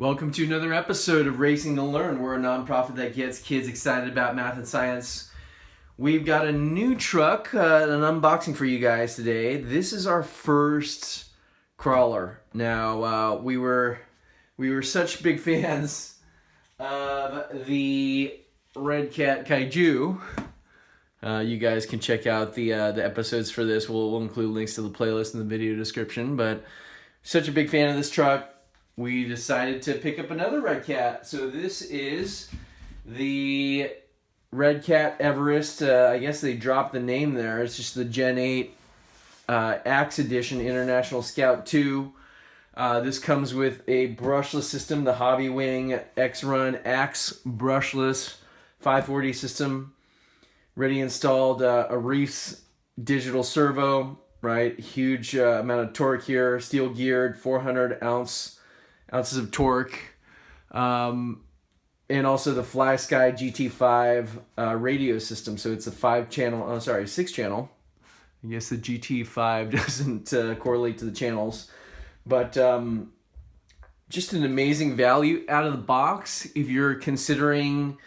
Welcome to another episode of Racing to Learn. We're a nonprofit that gets kids excited about math and science. We've got a new truck, an unboxing for you guys today. This is our first crawler. Now, we were such big fans of the Redcat Kaiju. You guys can check out the episodes for this. We'll include links to the playlist in the video description. But such a big fan of this truck, we decided to pick up another Redcat. So this is the Redcat Everest. I guess they dropped the name there. It's just the Gen8 Axe Edition International Scout 2. This comes with a brushless system, the Hobby Wing X-Run Axe brushless 540 system. Ready installed, a Reefs digital servo, right? Huge amount of torque here, steel geared, 400 ounces of torque. And also the Fly Sky GT5 radio system. So it's a 6-channel. I guess the GT5 doesn't correlate to the channels. But just an amazing value out of the box if you're considering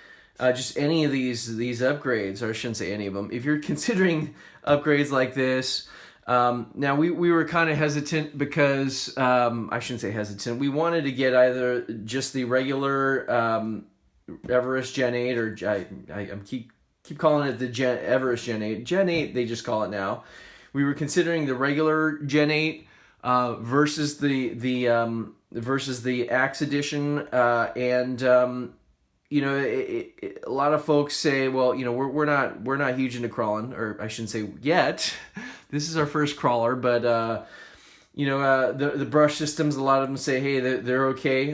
just any of these upgrades, or I shouldn't say any of them. If you're considering upgrades like this, now we were kind of hesitant because, I shouldn't say hesitant, we wanted to get either just the regular Everest Gen 8, or I keep calling it the Everest Gen 8. Gen 8, they just call it now. We were considering the regular Gen 8 versus the Axe Edition, and you know, a lot of folks say, well, you know, we're not huge into crawling, or I shouldn't say yet. This is our first crawler, but you know, the brush systems, a lot of them say, hey, they're okay.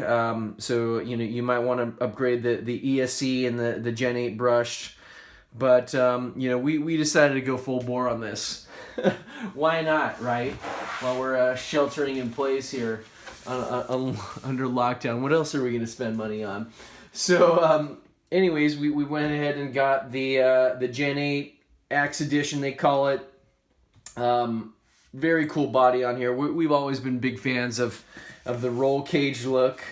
So you know, you might want to upgrade the ESC and the Gen 8 brush, but you know, we decided to go full bore on this. Why not, right? While we're sheltering in place here under lockdown, what else are we going to spend money on? So, anyways, we went ahead and got the Gen 8 Axe Edition, they call it. Very cool body on here. We've always been big fans of the roll cage look,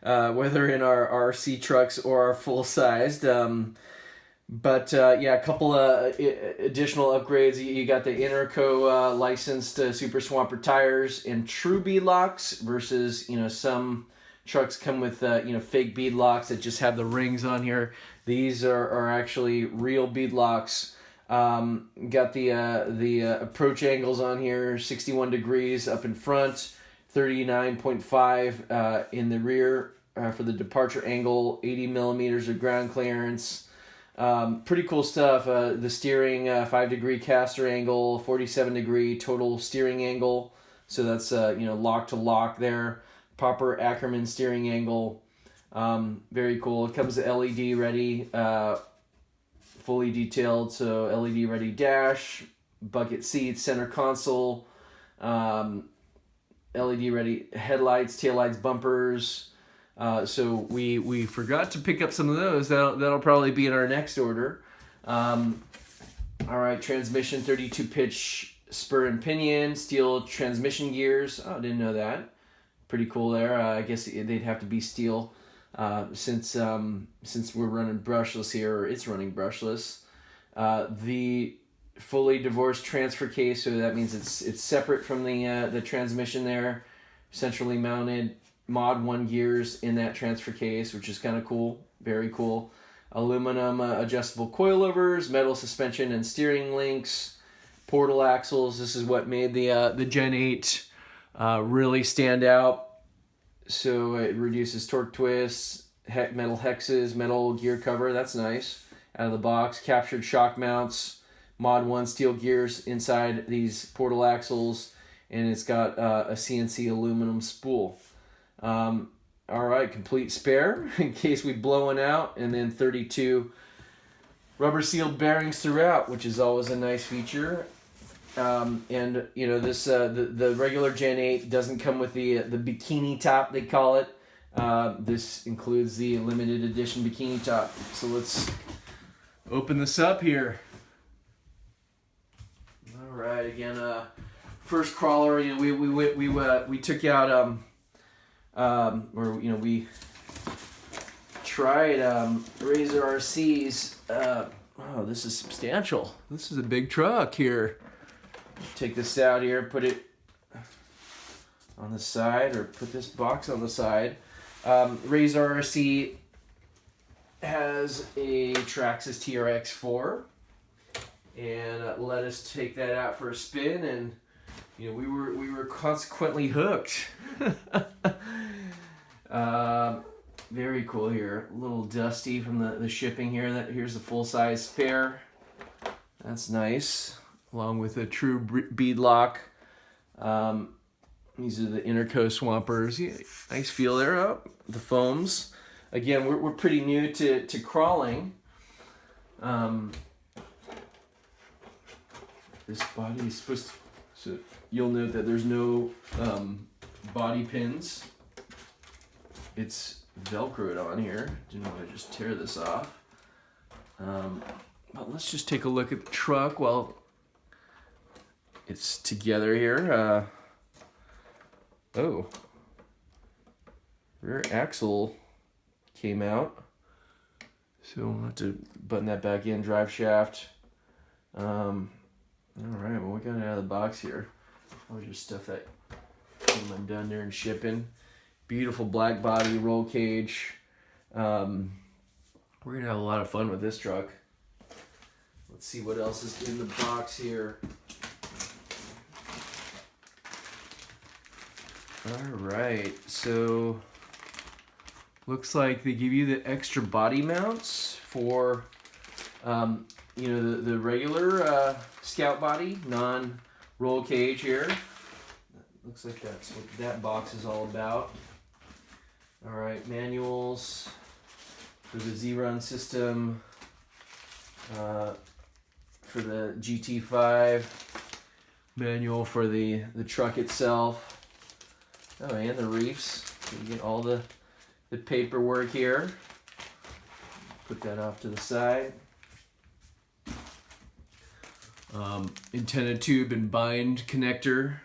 whether in our RC trucks or our full-sized. But yeah, a couple of additional upgrades. You got the Interco licensed Super Swamper tires and true bead locks versus, you know, some trucks come with you know, fake bead locks that just have the rings on here. These are actually real bead locks. Got the approach angles on here, 61 degrees up in front, 39.5 in the rear for the departure angle, 80 millimeters of ground clearance. Pretty cool stuff. The steering, 5-degree caster angle, 47-degree total steering angle. So that's you know, lock to lock there. Proper Ackerman steering angle. Very cool. It comes LED ready, fully detailed. So LED ready dash, bucket seats, center console, LED ready headlights, taillights, bumpers. So we forgot to pick up some of those. That'll probably be in our next order. All right, transmission, 32 pitch spur and pinion, steel transmission gears. Oh, I didn't know that. Pretty cool there. I guess they'd have to be steel since we're running brushless here, or it's running brushless. The fully divorced transfer case, so that means it's separate from the transmission there. Centrally mounted Mod 1 gears in that transfer case, which is kind of cool. Very cool. Aluminum adjustable coilovers, metal suspension and steering links, portal axles. This is what made the Gen 8 really stand out. So it reduces torque twists, metal hexes, metal gear cover. That's nice. Out of the box. Captured shock mounts, Mod 1 steel gears inside these portal axles, and it's got a CNC aluminum spool. All right, complete spare in case we blow one out, and then 32 rubber sealed bearings throughout, which is always a nice feature. And you know, this the regular Gen 8 doesn't come with the bikini top, they call it. This includes the limited edition bikini top. So let's open this up here. All right, again, first crawler. You know, we took out or we tried Razor RC's. Oh, this is substantial. This is a big truck here. Take this out here, put it on the side, or put this box on the side. Razor RC has a Traxxas TRX4, and let us take that out for a spin, and we were consequently hooked. Very cool here. A little dusty from the shipping here. Here's the full-size spare. That's nice, along with a true bead lock. These are the Interco Swampers. Yeah, nice feel there. Oh, the foams. Again, we're pretty new to crawling. This body is supposed to, so you'll note that there's no body pins. It's Velcroed on here. Didn't want to just tear this off. But let's just take a look at the truck while it's together here. Oh, rear axle came out, so we'll have to button that back in. Drive shaft. All right, well, we got it out of the box here. I'll just stuff that came undone there and shipping. Beautiful black body, roll cage. We're gonna have a lot of fun with this truck. Let's see what else is in the box here. All right, so looks like they give you the extra body mounts for, the regular Scout body, non-roll cage here. Looks like that's what that box is all about. All right, manuals for the Z-Run system, for the GT5, manual for the truck itself. Oh, and the reefs. So you get all the paperwork here. Put that off to the side. Antenna tube and bind connector.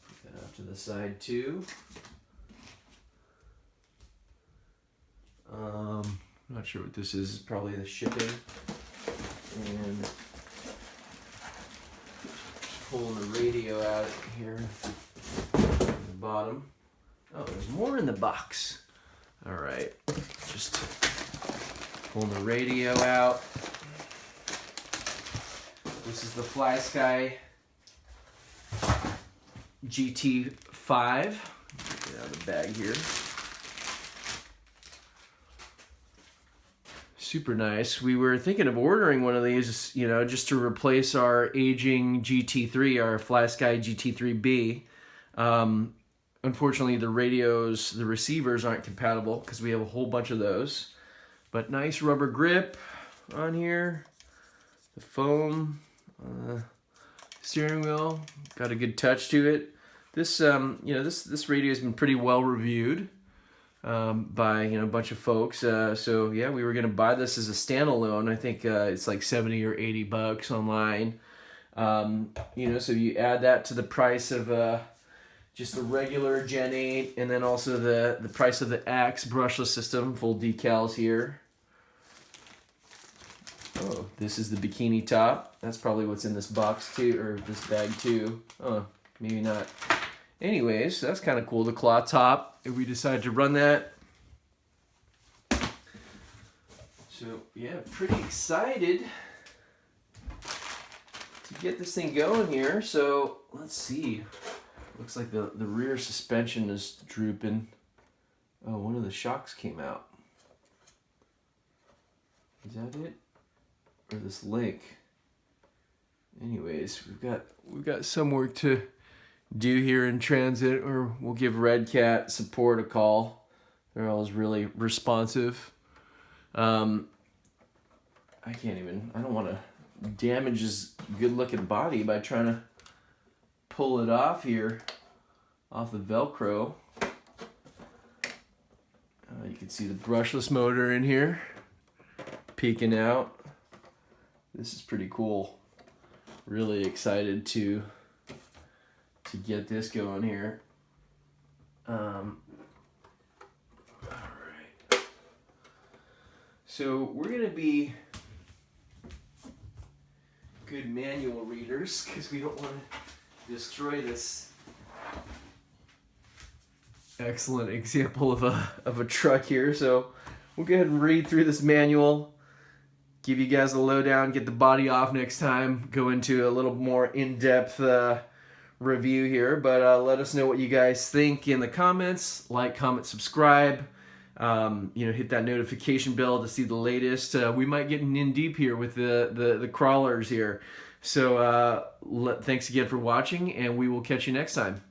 Put that off to the side too. Not sure what this is. Probably the shipping. And pulling the radio out here at the bottom. Oh, there's more in the box. All right, just pulling the radio out. This is the Fly Sky GT5. Get it out of the bag here. Super nice. We were thinking of ordering one of these, just to replace our aging GT3, our Fly Sky GT3B. Unfortunately, the receivers aren't compatible because we have a whole bunch of those. But nice rubber grip on here. The foam steering wheel, got a good touch to it. This, this radio has been pretty well reviewed by a bunch of folks. So yeah, we were gonna buy this as a standalone. I think it's like $70 or $80 online. So you add that to the price of just the regular Gen 8, and then also the price of the X brushless system, full decals here. Oh, this is the bikini top. That's probably what's in this box too, or this bag too. Oh, maybe not. Anyways, that's kind of cool. The claw top, if we decide to run that. So yeah, pretty excited to get this thing going here. So let's see. Looks like the rear suspension is drooping. Oh, one of the shocks came out. Is that it? Or this link? Anyways, we've got some work to do here in transit, or we'll give Redcat support a call. They're always really responsive. I don't want to damage his good looking body by trying to pull it off here, off the Velcro. You can see the brushless motor in here, peeking out. This is pretty cool. Really excited to to get this going here. All right. So we're gonna be good manual readers because we don't want to destroy this excellent example of a truck here. So we'll go ahead and read through this manual, give you guys a lowdown, get the body off next time, go into a little more in-depth review here. But let us know what you guys think in the comments. Like, comment, subscribe. Hit that notification bell to see the latest. We might get in deep here with the crawlers here. So thanks again for watching, and we will catch you next time.